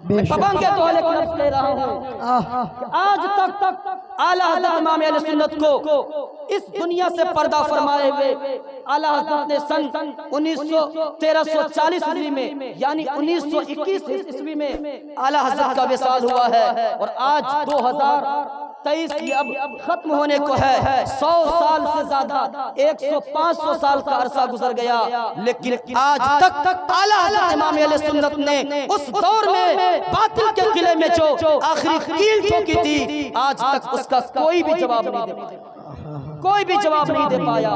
میں پابند کے تو ایک لفظ لے رہا ہوں، آج تک اعلیٰ حضرت امام اہل سنت کو اس دنیا سے پردہ فرمائے ہوئے اعلیٰ حضرت نے سن 1340 عیسوی میں یعنی 1921 عیسوی میں اعلیٰ حضرت کا وصال ہوا ہے، اور آج 2023 کی اب ختم ہونے کو ہے، 100 سال سے زیادہ 100-500 سال کا عرصہ گزر گیا، لیکن آج تک اعلیٰ حضرت امام اہل سنت نے اس دور میں باطل کے قلعے میں جو آخری کیل ٹھوکی تھی، آج تک اس کا کوئی بھی جواب نہیں دے پایا، کوئی بھی جواب نہیں دے پایا۔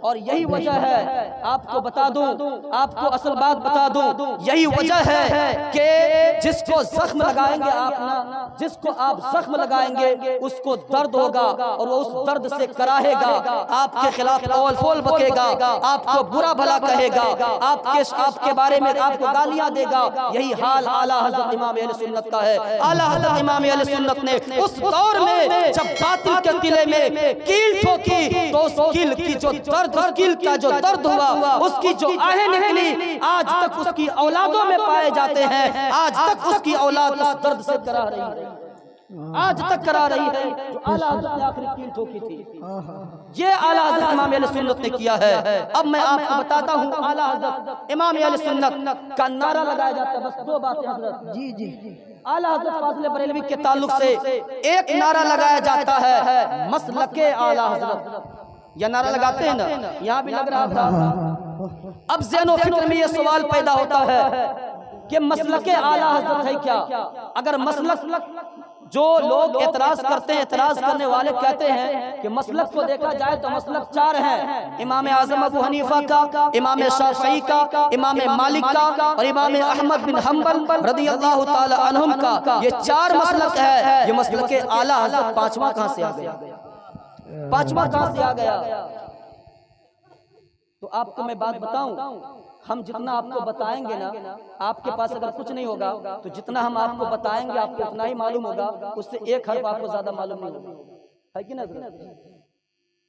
اور یہی وجہ ہے، آپ کو بتا دوں، آپ کو اصل بات بتا دوں، یہی وجہ ہے کہ جس کو زخم لگائیں گے آپ نا، جس کو آپ زخم لگائیں گے اس کو درد ہوگا، اور وہ اس درد سے کراہے گا، آپ کے خلاف اول فول بکے گا، آپ کو برا بھلا کہے گا، آپ کے بارے میں آپ کو گالیاں دے گا۔ یہی حال اعلیٰ حضرت امام اہل سنت کا ہے۔ اعلیٰ حضرت امام اہل سنت نے اس دور میں جب باطل کے قلعے میں کیل ٹھوکی تو اس کیل کی جو درد، اس کیل کا جو درد ہوا، اس کی جو آہیں نکلی، آج تک اس کی اولادوں میں پائے جاتے ہیں، آج تک اس کی اولاد اس درد سے کرا رہی ہے، آج تک کرا رہی ہے جو اعلیٰ حضرت نے آخری کیل ٹھوکی تھی۔ یہ اعلیٰ حضرت امام اہل سنت نے کیا ہے۔ اب میں آپ کو بتاتا ہوں اعلیٰ حضرت امام اہل سنت کا نعرہ لگایا جاتا ہے، بس دو باتیں حضرت۔ جی اعلیٰ حضرت فاضل بریلوی کے تعلق سے ایک نعرہ لگایا جاتا ہے، مسلک اعلیٰ حضرت۔ یہ نعرہ لگاتے ہیں نا، یہاں بھی لگ رہا تھا۔ اب ذہن و فکر میں یہ سوال پیدا ہوتا ہے کہ مسلک اعلیٰ حضرت ہے کیا؟ اگر مسلک، جو لوگ اعتراض کرتے ہیں، اعتراض کرنے والے کہتے ہیں کہ مسلک کو دیکھا جائے تو مسلک 4 ہیں، امام اعظم ابو حنیفہ کا، امام شافعی کا، امام مالک کا، اور امام احمد بن حنبل رضی اللہ تعالی عنہم کا۔ یہ 4 مسلک ہے۔ یہ مسلک اعلیٰ حضرت پانچواں کہاں سے آ گیا؟ پانچواں کہاں سے آ گیا؟ تو آپ کو میں بات بتاؤں، ہم جتنا آپ کو بتائیں گے نا، آپ کے پاس اگر کچھ نہیں ہوگا تو جتنا ہم آپ کو بتائیں گے آپ کو اتنا ہی معلوم ہوگا، اس سے ایک حرف آپ کو زیادہ معلوم نہیں ہوگا، ہے کہ نہیں؟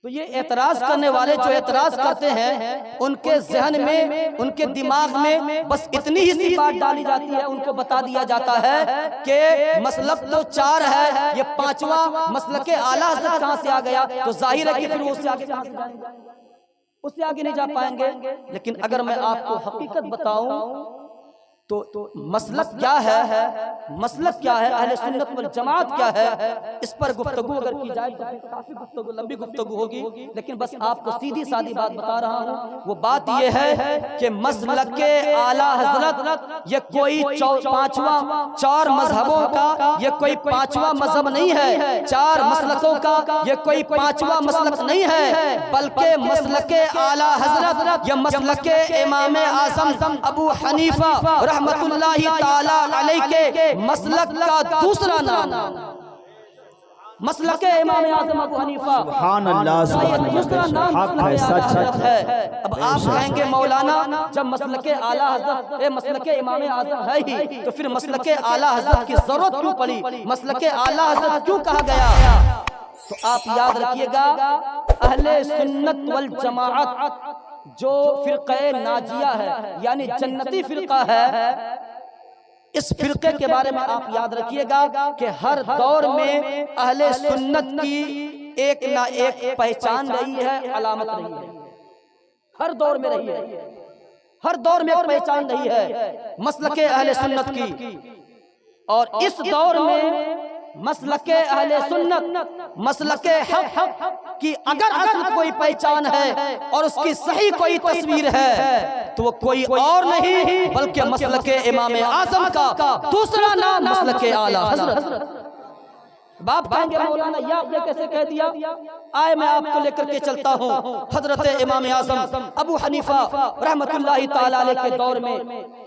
تو یہ اعتراض کرنے والے جو اعتراض کرتے ہیں، ان کے ذہن میں، ان کے دماغ میں بس اتنی ہی سی بات ڈالی جاتی ہے، ان کو بتا دیا جاتا ہے کہ مسلک تو 4 ہے، یہ 5واں مسلک اعلیٰ حضرت کہاں سے آ گیا؟ تو ظاہر ہے کہ پھر اس سے آگے کہاں سے جائیں گے؟ اس سے آگے نہیں جا پائیں گے۔ لیکن اگر میں آپ کو حقیقت بتاؤں تو مسلک کیا ہے، مسلک کیا ہے، اہل سنت والجماعت کیا ہے، اس پر گفتگو اگر کی جائے تو کافی گفتگو، لمبی گفتگو ہوگی، لیکن بس آپ کو سیدھی سادھی بات بتا رہا ہوں۔ وہ بات یہ ہے کہ مسلک اعلیٰ حضرت یہ کوئی 4 مذہبوں کا یہ کوئی 5واں مذہب نہیں ہے، 4 مسلکوں کا یہ کوئی 5واں مسلک نہیں ہے، بلکہ مسلک اعلیٰ حضرت یہ مسلک امام اعظم ابو حنیفہ رحمت اللہ تعالی علیہ کے مسلک کا دوسرا نام، مسلک امام اعظم ابو حنیفہ۔ سبحان اللہ، دوسرا نام مسلک ہے۔ اب آپ کہیں گے مولانا جب مسلک اعلیٰ حضرت مسلک امام اعظم ہے ہی تو پھر مسلک اعلیٰ حضرت کی ضرورت کیوں پڑی، مسلک اعلیٰ حضرت کیوں کہا گیا؟ تو آپ یاد رکھیے گا، اہل سنت والجماعت جو فرقہ ناجیہ ہے یعنی جنتی فرقہ ہے، اس فرقے کے بارے میں آپ یاد رکھیے گا کہ ہر دور میں اہل سنت کی ایک نہ ایک پہچان رہی ہے، علامت رہی ہے، ہر دور میں رہی ہے، ہر دور میں ایک پہچان رہی ہے مسلک اہل سنت کی۔ اور اس دور میں مسلک اہل سنت، مسلک حق کی اگر اصل کوئی پہچان ہے اور اس کی صحیح کوئی تصویر ہے تو وہ کوئی اور نہیں بلکہ مسلک امام اعظم کا دوسرا نام مسلک اعلیٰ حضرت۔ باپ کہیں گے مولانا یہ آپ نے کیسے کہہ دیا؟ آئے میں آپ کو لے کر کے چلتا ہوں حضرت امام اعظم ابو حنیفہ رحمت اللہ تعالی علیہ کے دور میں،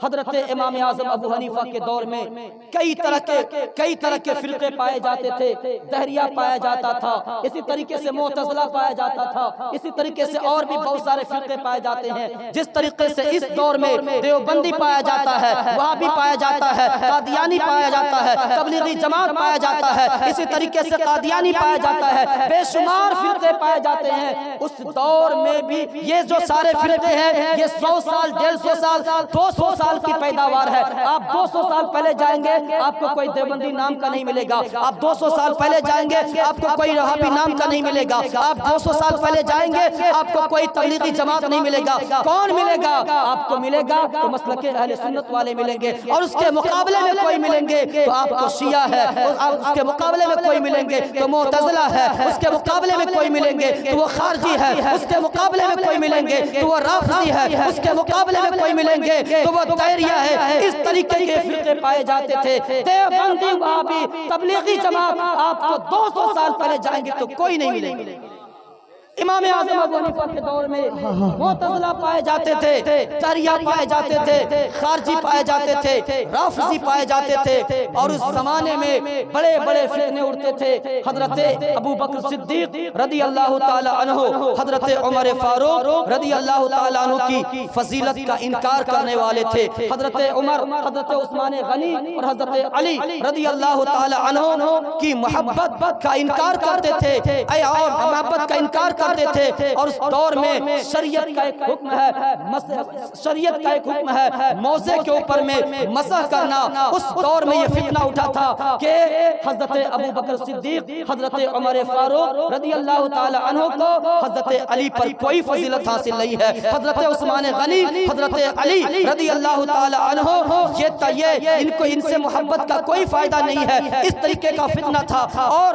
حضرت امام اعظم ابو حنیفہ کے دور میں کئی طرح کے فرقے پائے جاتے تھے، دہریہ پایا جاتا تھا، اسی طریقے سے معتزلہ پایا جاتا تھا، اسی طریقے سے اور بھی بہت سارے فرقے پائے جاتے ہیں۔ جس طریقے سے اس دور میں دیوبندی پایا جاتا ہے، وہابی پایا جاتا ہے، قادیانی پایا جاتا ہے، تبلیغی جماعت پایا جاتا ہے، اسی طریقے سے قادیانی پایا جاتا ہے، بے شمار فرقے پائے جاتے ہیں۔ اس دور میں بھی یہ جو سارے فرقے ہیں یہ 100 سال 150 سال 200 سال کی پیداوار ہے۔ آپ 200 سال پہلے جائیں گے آپ کو کوئی دیوبندی نام کا نہیں ملے گا، آپ 200 سال پہلے جائیں گے آپ کو کوئی وہابی نام کا نہیں ملے گا، آپ 200 سال پہلے جائیں گے آپ کو کوئی تبلیغی جماعت نہیں ملے گا۔ کون ملے گا آپ کو؟ ملے گا تو مسلک اہل سنت والے ملیں گے، اور اس کے مقابلے میں کوئی ملیں گے تو آپ کو شیعہ ہے، اس کے مقابلے میں کوئی ملیں گے تو معتزلہ ہے، اس کے مقابلے میں کوئی ملیں گے تو وہ خارجی ہے، اس کے مقابلے میں کوئی ملیں گے تو وہ رافضی ہے، اس کے مقابلے میں کوئی ملیں گے تو وہ دائریہ ہے۔ اس طریقے کے فرقے پائے جاتے تھے۔ دیوبندی وہابی تبلیغی جماعت آپ کو 200 سال پہلے جائیں گے تو کوئی نہیں ملے گی۔ امام اعظم ابو حنیفہ کے دور میں معتزلہ پائے جاتے تھے، دائریہ پائے جاتے تھے، خارجی پائے جاتے تھے، رافضی پائے جاتے تھے، اور اس زمانے میں بڑے بڑے فتنے اڑتے تھے۔ حضرت ابو بکر صدیق رضی اللہ تعالی عنہ، حضرت عمر فاروق رضی اللہ تعالی عنہ کی فضیلت کا انکار کرنے والے تھے۔ حضرت عمر، حضرت عثمان غنی اور حضرت علی رضی اللہ تعالی عنہ کی محبت کا انکار کرتے تھے، اور محبت کا انکار کرتے تھے۔ اور اس دور میں شریعت کا ایک حکم ہے، شریعت کا ایک حکم ہے موزے کے اوپر میں مسح کرنا۔ اس دور میں یہ فتنہ اٹھا تھا کہ حضرت ابو بکر صدیق، حضرت عمر فاروق رضی اللہ تعالی عنہ کو حضرت علی پر کوئی فضیلت حاصل نہیں ہے، حضرت عثمان غنی، حضرت علی رضی اللہ تعالی عنہ یہ ان سے محبت کا کوئی فائدہ نہیں ہے۔ اس طریقے کا فتنہ تھا، اور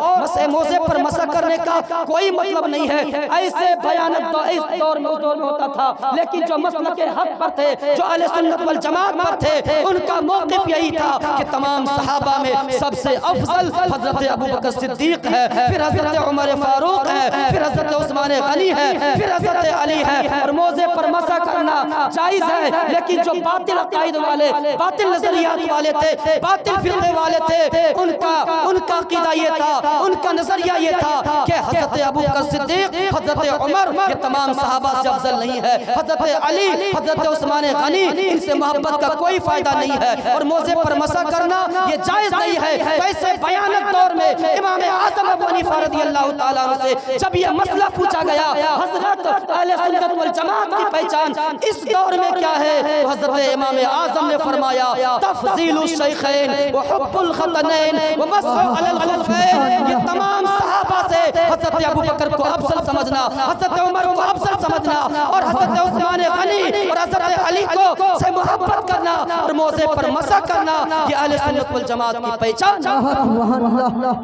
موزے پر مسح کرنے کا کوئی مطلب نہیں ہے۔ ایسے بیانت اس دور میں ہوتا تھا، لیکن جو مسلک حق پر تھے، جو اہل سنت والجماعت پر تھے، ان کا موقف یہی تھا کہ تمام صحابہ میں سب سے افضل حضرت ابو بکر صدیق ہے، پھر حضرت عمر فاروق ہے، پھر حضرت عثمان غنی ہے، پھر حضرت علی ہے۔ اور موزے پر مسح کرنا جائز ہے، لیکن جو باطل عقائد والے، باطل نظریات والے تھے، باطل فرقے والے تھے، ان کا عقیدہ یہ تھا، ان کا نظریہ یہ تھا کہ حضرت ابو بکر صدیق، حضرت عمر یہ تمام صحابہ سے افضل نہیں ہے، حضرت علی، حضرت عثمان غنی ان سے محبت کا کوئی فائدہ نہیں ہے، اور موزے پر مسح کرنا یہ جائز نہیں ہے۔ تو ایسے بیانت دور میں امام اعظم ابو حنیفہ رضی اللہ تعالیٰ عنہ سے جب یہ مسئلہ پوچھا گیا، حضرت اہل سنت والجماعت کی پہچان اس دور میں کیا ہے، تو حضرت امام اعظم نے فرمایا تفضیل الشیخین وحب الختنین ومسح علی الخفین۔ یہ تمام صحابہ سے حضرت ابو بکر کو افضل سمجھنا، حضرت عمر کو افضل سمجھنا، اور حضرت عثمان غنی اور حضرت علی کو سے محبت کرنا اور موزے پر مسح کرنا، یہ اہل سنت والجماعت کی پہچان۔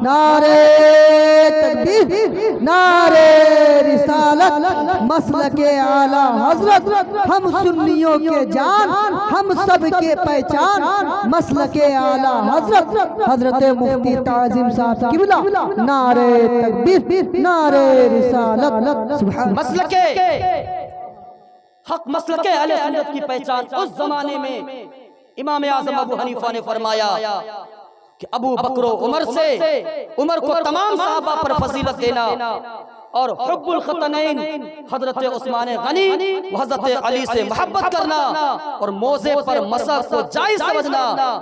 نعرہ تکبیر، نعرہ رسالت، مسلک اعلی حضرت، ہم سنیوں کے جان، ہم سب کے پہچان، مسلک اعلی حضرت حضرت مفتی تعظیم صاحب قبلہ، نعرہ تکبیر، نعرہ رسالت، سبحان مسلک حق، مسلک اہل سنت کی پہچان۔ اس زمانے میں امام اعظم ابو حنیفہ نے فرمایا کہ ابو بکر و عمر سے، عمر کو تمام صحابہ پر فضیلت دینا، اور حب الختنین حضرت عثمان غنی و حضرت علی سے محبت کرنا، اور موزے پر مسح کو جائز سمجھنا،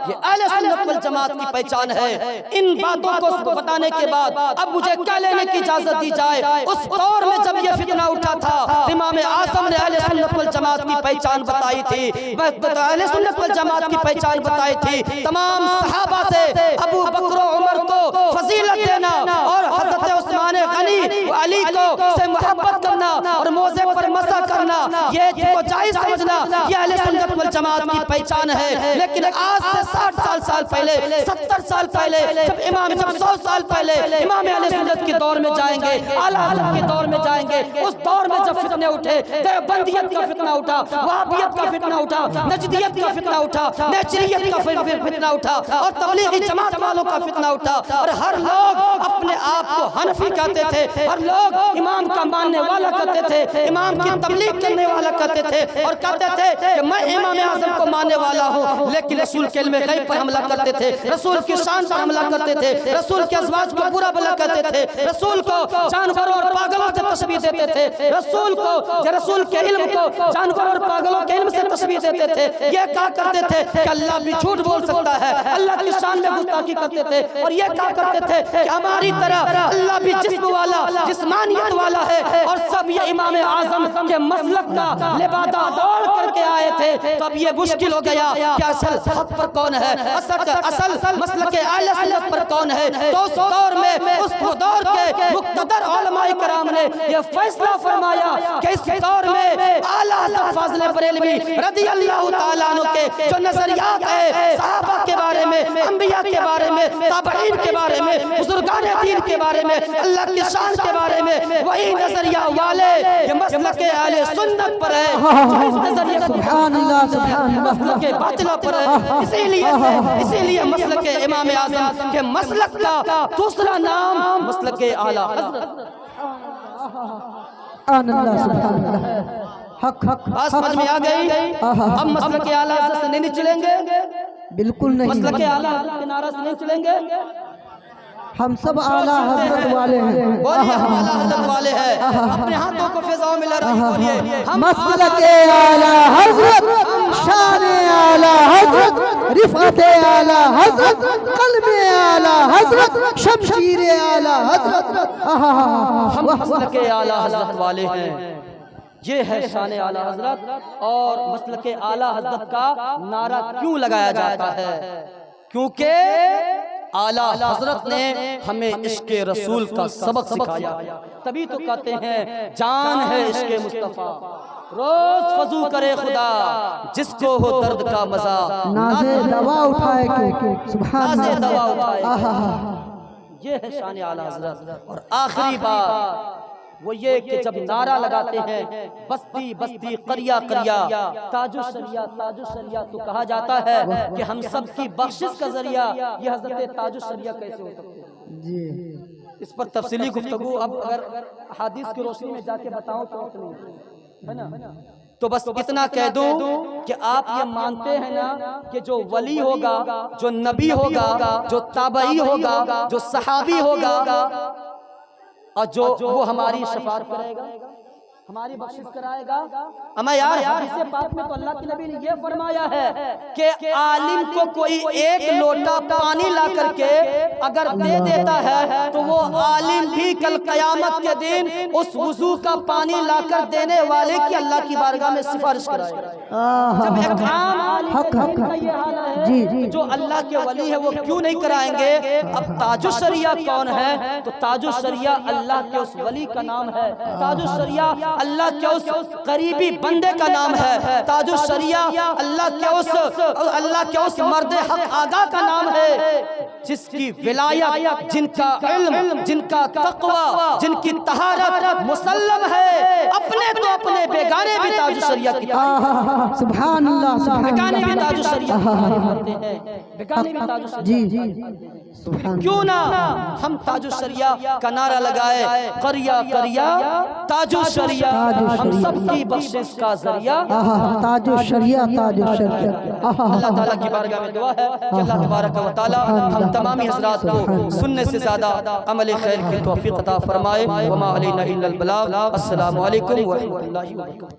یہ اہل سنت والجماعت کی پہچان ہے۔ ان باتوں کو بتانے کے بعد اب مجھے کہہ لینے کی اجازت دی جائے، اس دور میں جب یہ فتنہ اٹھا تھا، امام اعظم نے اہل سنت والجماعت کی پہچان بتائی تھی، اہل سنت والجماعت کی پہچان بتائی تھی، تمام صحابہ سے ابو بکر و عمر کو فضیلت دینا، اور حضرت عثمان غنی و علی کو سے محبت کرنا اور موزے پر مسح کرنا، یہ کو جائز سمجھنا، یہ اہل سنت والجماعت کی پہچان ہے۔ لیکن آج سے 60 سال پہلے، 70 سال پہلے، جب 100 سال پہلے امام اہل سنت کے دور میں جائیں گے، اعلیٰ حضرت کے دور میں جائیں گے، اس دور میں جب فتنے اٹھے، دیوبندیت کا فتنہ اٹھا، وہابیت کا فتنہ اٹھا، نجدیت کا فتنہ اٹھا، نیچریت کا فتنہ اٹھا، اور تبلیغی جماعت والوں کا فتنہ اٹھا، اور ہر لوگ اپنے آپ کو حنفی کہتے تھے، ہر لوگ امام کا ماننے والا کہتے تھے، امام کی تبلیغ کرنے والا کہتے تھے، اور کہتے تھے کہ میں امام اعظم کو ماننے والا ہوں، لیکن رسول کے علم غیب پر حملہ کرتے تھے، رسول کی شان پر حملہ کرتے تھے، رسول کے ازواج کو برا بھلا کہتے تھے، رسول کو جانوروں اور پاگلوں سے تشبیہ دیتے تھے، رسول کے علم کو جانوروں اور پاگلوں کے علم سے تشبیہ دیتے تھے، یہ کہا کرتے تھے کہ اللہ بھی جھوٹ بول سکتا ہے، اللہ کی شان میں گستاخی کرتے تھے اور یہ کہا کرتے تھے کہ ہماری طرح اللہ بھی جسم والا جسمانیت والا ہے، اور سب یہ امام اعظم کے مسلک کا لبادہ دوڑ کر کے آئے تھے۔ تو اب یہ مشکل ہو گیا کہ اصل حق پر کون ہے، اصل مسلک اہل سنت پر کون ہے۔ تو اس دور میں اس دور کے مقتدر علماء کرام نے یہ فیصلہ فرمایا کہ اس دور میں اعلیٰ حضرت فاضل بریلوی رضی اللہ تعالیٰ عنہ کے جو نظریات ہیں صحابہ کے بارے میں، انبیاء کے بارے میں، تابعین کے بارے میں، بزرگان دین کے بارے میں، اللہ کی شان کے بارے میں، وہی نظریہ والے یہ مسلک اہل سنت پر ہے، اس نظریہ سبحان اللہ سبحان اللہ مسلک باطلہ پر ہے۔ اسی لیے مسلک امام اعظم کے مسلک کا دوسرا نام مسلک اعلیٰ حضرت۔ سبحان اللہ سبحان اللہ حق حق بات سمجھ میں آ گئی؟ ہم مسلک اعلیٰ حضرت سے نہیں چلیں گے، بالکل نہیں، مسلک اعلیٰ حضرت کے نعرہ سے نہیں چلیں گے۔ ہم سب اعلیٰ حضرت والے ہیں، بولیے ہم اعلیٰ حضرت والے ہیں، اپنے ہاتھوں کو فضاؤں میں لہرائیں، بولیے ہم مسلک اعلیٰ حضرت، شان اعلیٰ حضرت، رفعت اعلیٰ حضرت، قلب اعلیٰ حضرت، شمشیر اعلیٰ حضرت۔ ہم مسلک اعلیٰ حضرت والے ہیں، یہ ہے شان اعلیٰ حضرت۔ اور مسلک اعلیٰ حضرت کا نعرہ کیوں لگایا جاتا ہے؟ کیونکہ اعلیٰ حضرت نے ہمیں عشق رسول کا سبق سکھایا، تبھی تو کہتے ہیں جان ہے عشق مصطفیٰ، روز فضو کرے خدا جس کو ہو درد کا مزہ، نازے دوا اٹھائے کہ سبحان نازے دوا اللہ۔ اٹھائے۔ یہ ہے شان اعلیٰ حضرت۔ اور آخری بات وہ یہ کہ جب نعرہ لگاتے ہیں بستی بستی قریہ قریہ تاج الشریعہ تاج الشریعہ، تو کہا جاتا ہے کہ ہم سب کی بخشش کا ذریعہ یہ حضرت تاج الشریعہ کیسے ہو سکتے ہیں؟ جی اس پر تفصیلی گفتگو اب اگر حدیث کی روشنی میں جا کے بتاؤں تو اتنی ہے نا، تو بس اتنا کہہ دوں کہ آپ یہ مانتے ہیں نا کہ جو ولی ہوگا، جو نبی ہوگا، جو تابعی ہوگا، جو صحابی ہوگا، اور جو وہ ہماری شفاعت کرے گا، ہماری بخشش کرائے گا۔ اما یار حدیث پاک میں تو اللہ کے نبی نے یہ فرمایا ہے کہ عالم کو کوئی ایک لوٹا پانی لا کر کے اگر دے دیتا ہے تو وہ عالم بھی کل قیامت کے دن اس وضو کا پانی لا کر دینے والے کی اللہ کی بارگاہ میں سفارش کرائے گا۔ جب ایک عام عالم کا یہ حال ہے، جو اللہ کے ولی ہے وہ کیوں نہیں کرائیں گے؟ اب تاج الشریعہ کون ہے؟ تو تاج الشریعہ اللہ کے اس ولی کا نام ہے، تاج الشریعہ اللہ کے اس قریبی بندے کا نام ہے، تاج الشریعہ اللہ کے اس مرد حق آگاہ کا نام ہے، جس کی ولایت، جن کا علم، جن کا تقوی، جن کی طہارت مسلم ہے۔ اپنے تو اپنے بیگانے بھی تاج الشریعہ کی سبحان اللہ، بیگانے بھی تاج الشریعہ کی ہیں، بیگانے بھی تاج الشریعہ۔ کیوں نہ ہم تاج الشریعہ کا نعرہ لگائے، قریہ قریہ تاج الشریعہ، ہم سب کی بخشش کا ذریعہ تاج الشریعہ تاج الشریعہ۔ اللہ تعالیٰ کی بارگاہ میں دعا ہے کہ اللہ تبارک و تعالیٰ ہم تمامی حضرات کو سننے سے زیادہ عمل خیر کی توفیق عطا فرمائے۔ وما علینا الا البلاغ۔ السلام علیکم ورحمۃ اللہ وبرکاتہ۔